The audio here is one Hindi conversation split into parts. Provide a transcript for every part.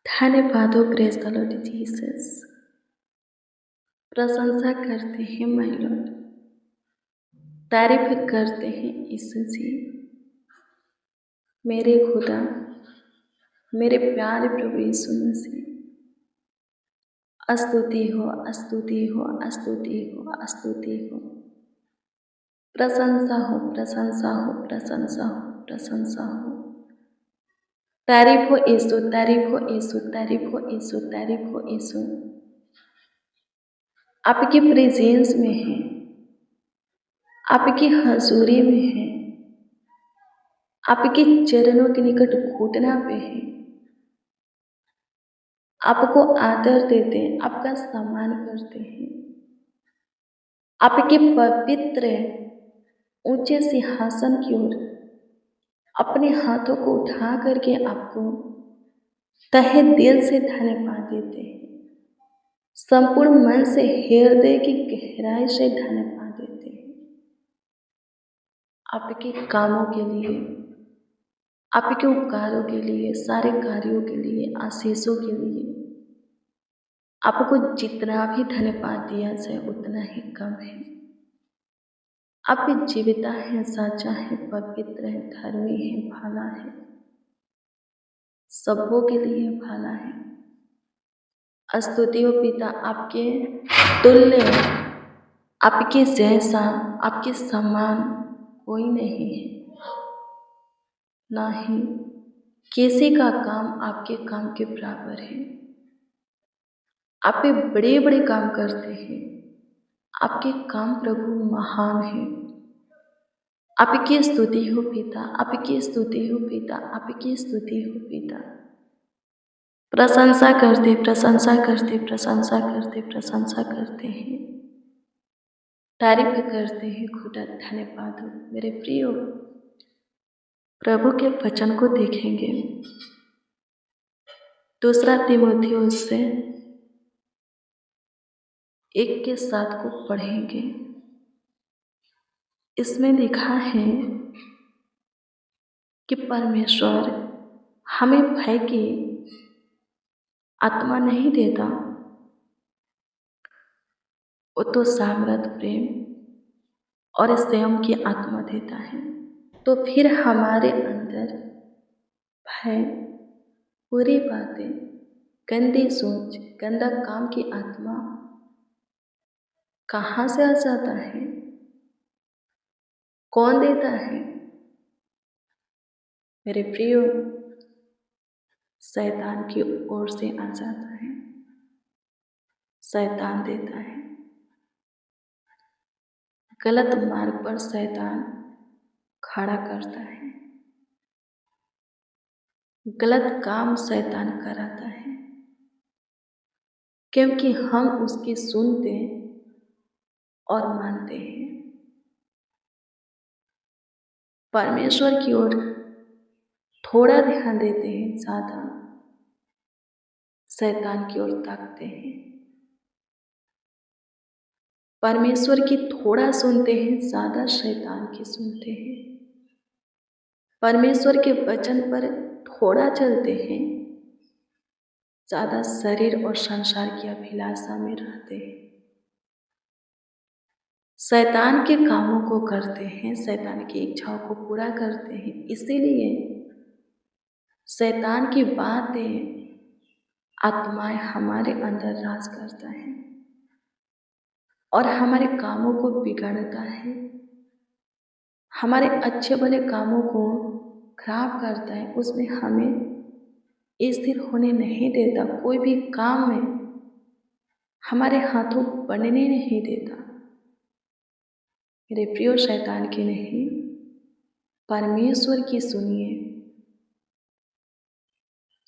धन्यवाद हो प्रेज द लॉर्ड जीसस। प्रशंसा करते हैं माय लॉर्ड, तारीफ करते हैं यीशु जी। मेरे खुदा, मेरे प्यारे प्रभु यीशु मसीह, स्तुति हो, स्तुति हो, स्तुति हो, स्तुति हो। प्रशंसा हो, प्रशंसा हो, प्रशंसा हो, प्रशंसा हो। तारीफ हो यीशु, तारीफ हो यीशु, तारीफ हो यीशु, तारीफ हो यीशु। आपकी प्रेजेंस में है, आपकी हजूरी में है, आपके चरणों के निकट घुटना पे है। आपको आदर देते हैं, आपका सम्मान करते हैं। आपके पवित्र ऊंचे सिंहासन की ओर अपने हाथों को उठा करके आपको तहे दिल से धन्यवाद देते हैं। संपूर्ण मन से, हृदय की गहराई से धन्यवाद देते हैं। आपके कामों के लिए, आपके उपकारों के लिए, सारे कार्यों के लिए, आशीषों के लिए आपको जितना भी धन्यवाद दिया जाए उतना ही कम है। आप जीविता है, साचा है, पवित्र है, धर्मी है, भला है, सबों के लिए भला है। स्तुति हो पिता, आपके तुल्य, आपके जैसा, आपके समान कोई नहीं है। ना ही किसी का काम आपके काम के बराबर है। आप बड़े बड़े काम करते हैं। आपके काम प्रभु महान है। आपकी स्तुति हो पिता, आपकी स्तुति हो पिता, आपकी स्तुति हो पिता। प्रशंसा करते, प्रशंसा करते, प्रशंसा करते, प्रशंसा करते हैं, तारीफ करते हैं। खुदा धन्यवाद हो। मेरे प्रिय प्रभु के वचन को देखेंगे। दूसरा तीमुथियुस से 1:7 को पढ़ेंगे। इसमें लिखा है कि परमेश्वर हमें भय की आत्मा नहीं देता, वो तो सामर्थ, प्रेम और संयम की आत्मा देता है। तो फिर हमारे अंदर भय, बुरी बातें, गंदी सोच, गंदा काम की आत्मा कहाँ से आ जाता है? कौन देता है? मेरे प्रियो, शैतान की ओर से आ जाता है। शैतान देता है। गलत मार्ग पर शैतान खड़ा करता है। गलत काम शैतान कराता है, क्योंकि हम उसकी सुनते और मानते हैं। परमेश्वर की ओर थोड़ा ध्यान देते हैं, ज़्यादा शैतान की ओर ताकते हैं। परमेश्वर की थोड़ा सुनते हैं, ज़्यादा शैतान की सुनते हैं। परमेश्वर के वचन पर थोड़ा चलते हैं, ज़्यादा शरीर और संसार की अभिलाषा में रहते हैं। शैतान के कामों को करते हैं, शैतान की इच्छाओं को पूरा करते हैं। इसीलिए शैतान की बातें, आत्माएं हमारे अंदर राज करता है और हमारे कामों को बिगाड़ता है, हमारे अच्छे भले कामों को खराब करता है, उसमें हमें स्थिर होने नहीं देता। कोई भी काम में हमारे हाथों बनने नहीं देता। मेरे प्रिय, शैतान की नहीं, परमेश्वर की सुनिए।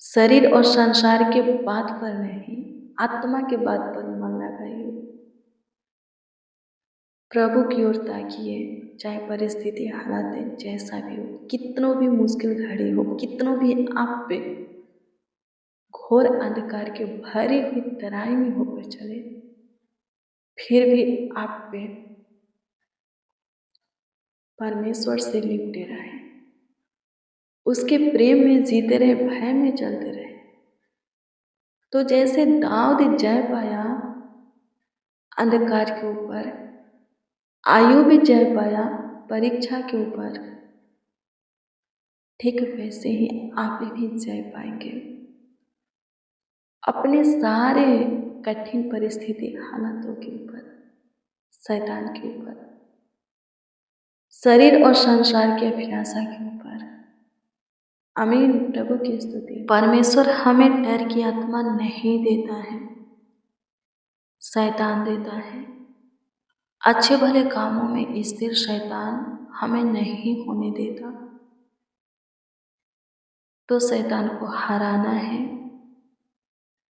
शरीर और संसार के बात पर नहीं, आत्मा के बात पर मन लगाइए। प्रभु की ओर ताकिए। चाहे परिस्थिति, हालात जैसा भी हो, कितनों भी मुश्किल घड़ी हो, कितनों भी आप पे घोर अंधकार के भरी हुई तराई में होकर चले, फिर भी आप पे परमेश्वर से लिपटे रहे, उसके प्रेम में जीते रहे, भय में चलते रहे। तो जैसे दाऊद जय पाया अंधकार के ऊपर, आयु भी जय पाया परीक्षा के ऊपर, ठीक वैसे ही आप भी जय पाएंगे अपने सारे कठिन परिस्थिति हालातों के ऊपर, शैतान के ऊपर, शरीर और संसार की अभिलाषा के ऊपर। आमीन। प्रभु की स्तुति। परमेश्वर हमें डर की आत्मा नहीं देता है, शैतान देता है। अच्छे भले कामों में स्थिर शैतान हमें नहीं होने देता। तो शैतान को हराना है,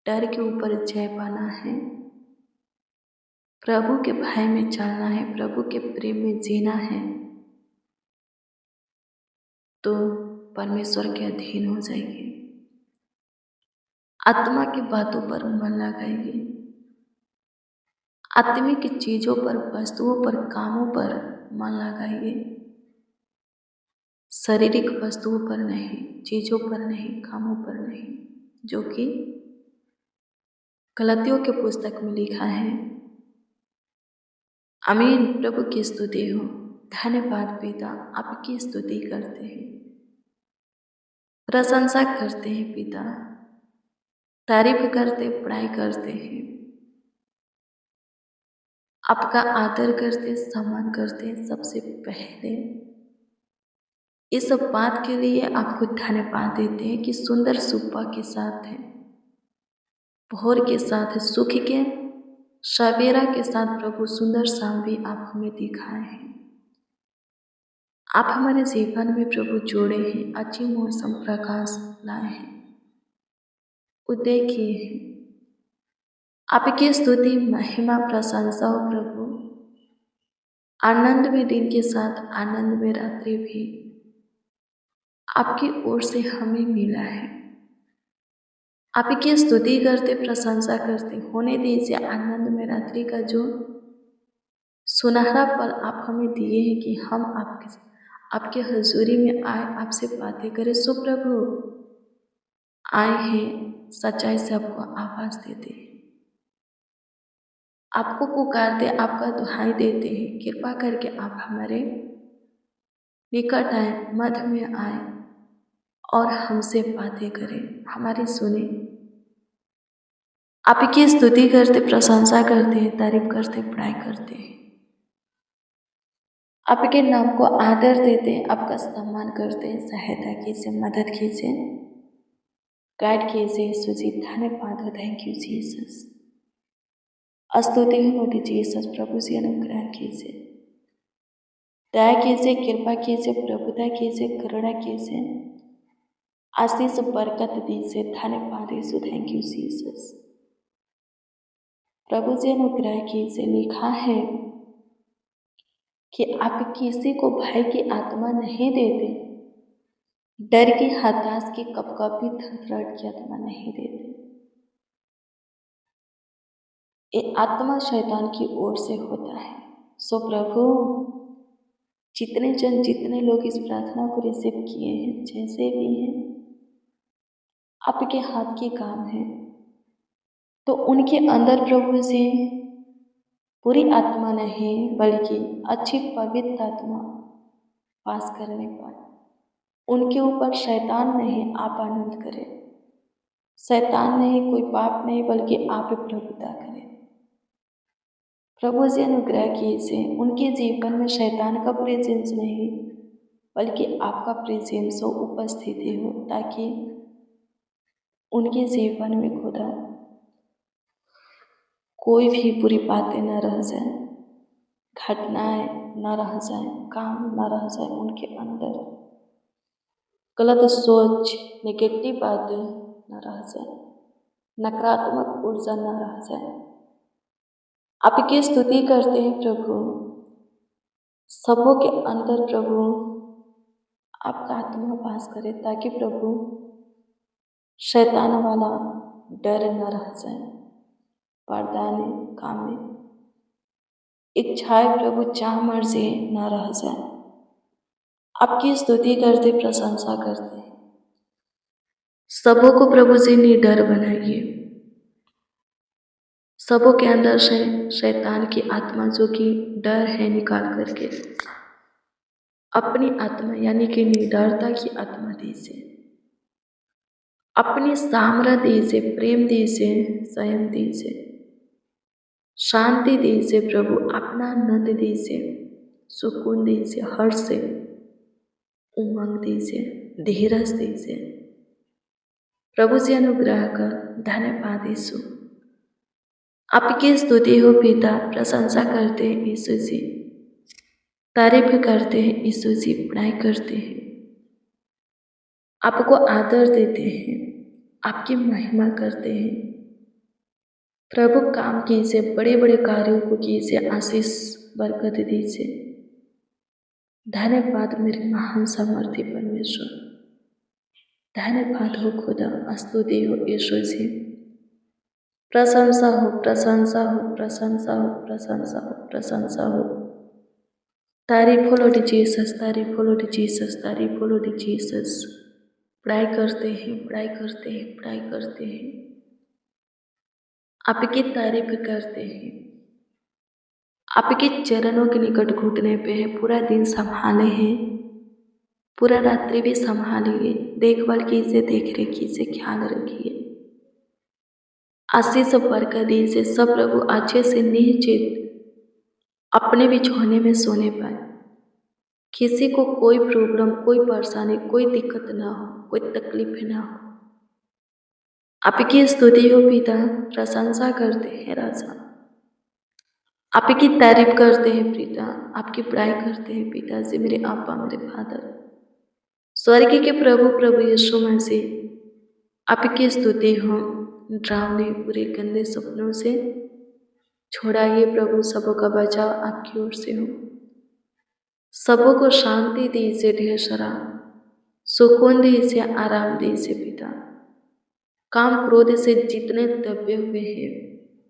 डर के ऊपर जय पाना है, प्रभु के भय में चलना है, प्रभु के प्रेम में जीना है, तो परमेश्वर के अधीन हो जाएगी। आत्मा की बातों पर मन लगाएगी, आत्मिक चीजों पर, वस्तुओं पर, कामों पर मन लगाइए, शारीरिक वस्तुओं पर नहीं, चीजों पर नहीं, कामों पर नहीं, जो कि गलातियों के पुस्तक में लिखा है। आमीन। प्रभु की स्तुति हो। धन्यवाद पिता, आपकी स्तुति करते हैं, प्रशंसा करते हैं पिता, तारीफ करते, बड़ाई करते हैं, आपका आदर करते, सम्मान करते। सबसे पहले इस बात के लिए आपको धन्यवाद देते हैं कि सुंदर सुबह के साथ है, भोर के साथ है, सुख के सवेरा के साथ प्रभु सुंदर शाम भी आप हमें दिखाए हैं। आप हमारे जीवन में प्रभु जोड़े हैं, अच्छी मौसम प्रकाश लाए हैं, उदय किए हैं। आपकी स्तुति महिमा प्रशंसा हो प्रभु। आनंद में दिन के साथ आनंद में रात्रि भी आपकी ओर से हमें मिला है। आपकी स्तुति करते, प्रशंसा करते, होने दीजिए आनंद में रात्रि का जो सुनहरा पल आप हमें दिए हैं कि हम आपके हजूरी में आए, आपसे बातें करें। सो प्रभु आए हैं, सच्चाई से आपको आवाज देते हैं, आपको पुकारते, आपका दुहाई देते हैं। कृपा करके आप हमारे निकट आए, मध्य में आए और हमसे बातें करें, हमारी सुने। आपकी स्तुति करते, प्रशंसा करते हैं, तारीफ करते, बड़ाई करते हैं, आपके नाम को आदर देते हैं, आपका सम्मान करते हैं। सहायता कीजिए, मदद कीजिए, गाइड कीजिए। यीशु जी धन्यवाद हो। Thank you Jesus. स्तुति हो जीसस। प्रभु जी अनुग्रह कीजिए, दया कीजिए, कृपा कीजिए, प्रभुता कीजिए, करुणा कीजिए, आशीष बरकत दीजिए। धन्यवाद यीशु। Thank you Jesus. प्रभु जी अनुग्रह कीजिए। लिखा है कि आप किसी को भय की आत्मा नहीं देते, डर की, हताश की, कपकपी, थरथराहट की आत्मा नहीं देते। ये आत्मा शैतान की ओर से होता है। सो प्रभु जितने लोग इस प्रार्थना को रिसीव किए हैं, जैसे भी हैं, आपके हाथ के काम है, तो उनके अंदर प्रभु से बुरी आत्मा नहीं बल्कि अच्छी पवित्र आत्मा वास करने पर उनके ऊपर शैतान नहीं, आप आनंद करें। शैतान नहीं, कोई पाप नहीं, बल्कि आप प्रभुता करें। प्रभु जी अनुग्रह कीजिए। उनके जीवन में शैतान का प्रेजेंस नहीं बल्कि आपका प्रेजेंस हो, उपस्थिति हो, ताकि उनके जीवन में खुदा कोई भी बुरी बातें न रह जाए, घटनाएं न रह जाए, काम न रह जाए उनके अंदर, गलत सोच, नेगेटिव बातें न रह जाए, नकारात्मक ऊर्जा न रह जाए। आपकी स्तुति करते हैं प्रभु, सबों के अंदर प्रभु आपका आत्मा वास करे, ताकि प्रभु शैतान वाला डर न रह जाए, वरदान काम में इच्छाएं प्रभु चाह मर्जी न रह जाए। आपकी स्तुति करते, प्रशंसा करते हैं, सबों को प्रभु से निडर बनाइए, सबों के अंदर से शैतान की आत्मा जो कि डर है निकाल करके अपनी आत्मा यानी कि निडरता की आत्मा दीजिए, अपनी सामर्थ दीजिए, प्रेम दीजिए, संयम दीजिए, शांति दीजिए प्रभु, अपना आनंद दीजिए, सुकून दीजिए, हर्ष से उमंग दीजिए, धीरज दीजिए। प्रभु जी अनुग्रह कर। धन्यवाद यीशु, आपकी स्तुति हो पिता, प्रशंसा करते हैं यीशु जी, तारीफ करते हैं यीशु जी, बड़ाई करते हैं, आपको आदर देते हैं, आपकी महिमा करते हैं। प्रभु काम कीजिए, बड़े बड़े कार्यों को कीजिए, आशीष बरकत दीजिए। धन्यवाद मेरे महान सामर्थी परमेश्वर, धन्यवाद हो खुदा, स्तुति हो यीशु जी, प्रशंसा हो, प्रशंसा हो, प्रशंसा हो, प्रशंसा हो, प्रशंसा हो। तारीफ हो लॉर्ड जीसस, तारीफ हो लॉर्ड जीसस, तारीफ हो लॉर्ड जीसस। पढ़ाई करते हैं, पढ़ाई करते हैं, पढ़ाई करते हैं, आपकी तारीफ करते हैं, आपके चरणों के निकट घुटने पे है। पूरा दिन संभाले हैं, पूरा रात्रि भी संभालिए, देखभाल कीजिए, देख रेख कीजिए, ख्याल रखिए, आशीष बरकत दीजिए। सब प्रभु अच्छे से निश्चित अपने बिछौने में सोने पाए, किसी को कोई प्रॉब्लम, कोई परेशानी, कोई दिक्कत ना हो, कोई तकलीफ ना हो। आपकी स्तुति हो पिता, प्रशंसा करते हैं राजा, आपकी तारीफ करते हैं पिता, आपकी बड़ाई करते हैं पिता जी, मेरे आपा, मेरे फादर, स्वर्ग के प्रभु, प्रभु यीशु मसीह, आपकी स्तुति हो। डरावने बुरे गंदे सपनों से छोड़ाइए प्रभु, सबों का बचाव आपकी ओर से हो। सबों को शांति दीजिए, ढेर सारा सुकून दीजिए, आराम दीजिए पिता। काम क्रोध से जितने दबे हुए हैं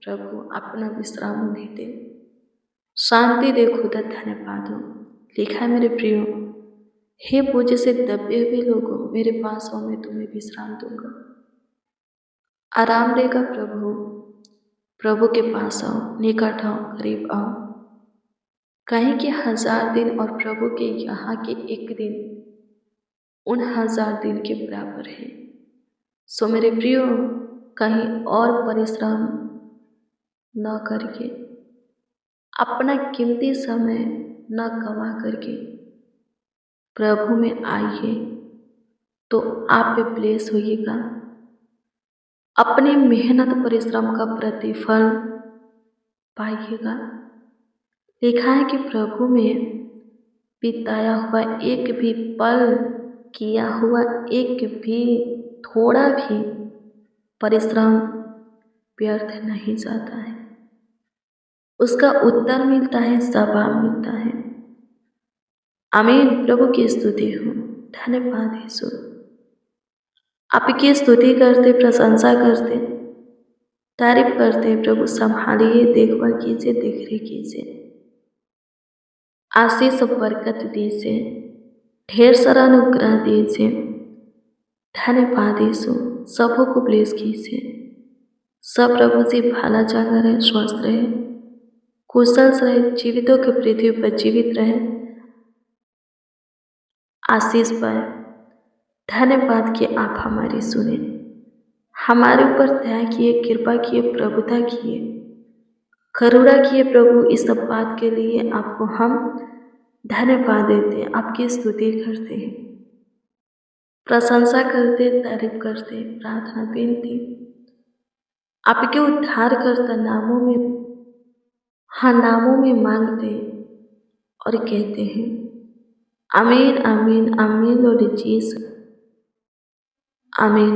प्रभु, अपना विश्राम उन्हें दे, शांति दे खुदा। धन्यवाद हो। लिखा है मेरे प्रियो, हे पूज्य से दबे हुए लोगों, मेरे पास आओ, मैं तुम्हें विश्राम दूंगा, आराम देगा प्रभु। प्रभु के पास आओ, निकट आओ, करीब आओ, कहीं के 1000 दिन और प्रभु के यहाँ के एक दिन उन 1000 दिन के बराबर है। सो मेरे प्रियो, कहीं और परिश्रम न करके, अपना कीमती समय न गंवा करके प्रभु में आइए तो आप ब्लेस होइएगा। अपनी मेहनत परिश्रम का प्रतिफल पाइएगा। लिखा है कि प्रभु में बिताया हुआ एक भी पल, किया हुआ एक भी थोड़ा भी परिश्रम व्यर्थ नहीं जाता है, उसका उत्तर मिलता है, जवाब मिलता है। आमीन। प्रभु की स्तुति हो। धन्यवाद यीशु, आपकी स्तुति करते, प्रशंसा करते, तारीफ करते प्रभु। संभालिए, देखभाल कीजिए, देख रेख कीजिए, आशीष बरकत दीजिए, ढेर सारा अनुग्रह दीजिए। धन्यवाद यीशु, सबों को ब्लेस कीजिए। सब प्रभु जी भला चंगा रहे, स्वस्थ रहे, कुशल रहे, जीवितों के पृथ्वी पर जीवित रहे, आशीष पाए। धन्यवाद कि आप हमारी सुने, हमारे ऊपर दया किए, कृपा किए, प्रभुता किए, करुणा किए प्रभु। इस सब बात के लिए आपको हम धन्यवाद देते हैं, आपकी स्तुति करते हैं, प्रशंसा करते, तारीफ करते, प्रार्थना बेनती आपके उद्धारकर्ता नामों में, हाँ नामों में मांगते और कहते हैं आमीन, आमीन, आमीन लॉर्ड जीसस, आमीन।